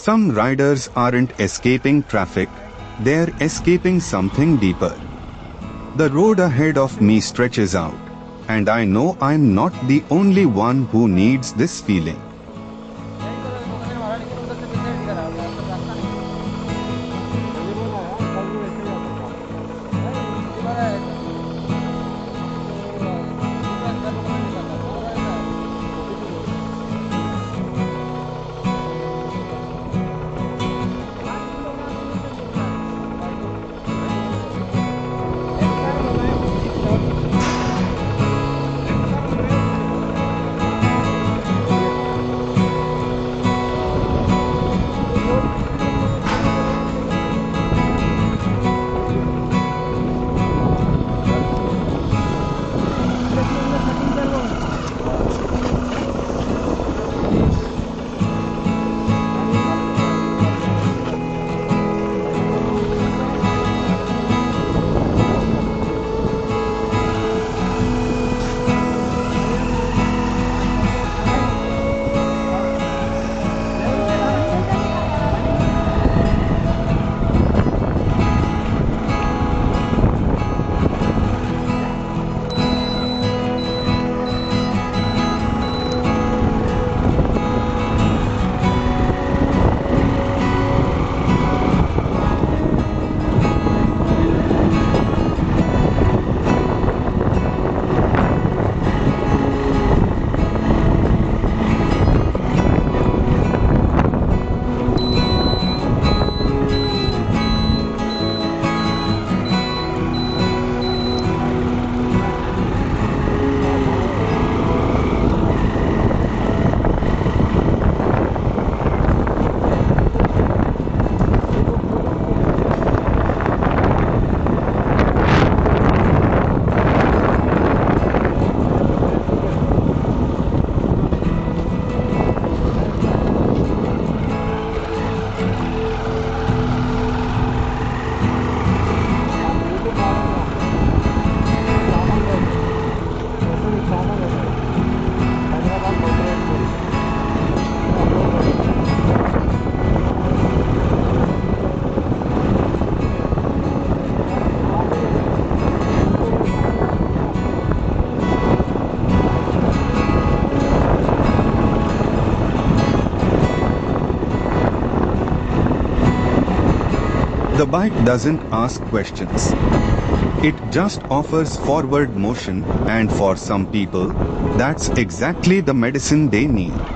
Some riders aren't escaping traffic, they're escaping something deeper. The road ahead of me stretches out, and I know I'm not the only one who needs this feeling. The bike doesn't ask questions. It just offers forward motion, and for some people, that's exactly the medicine they need.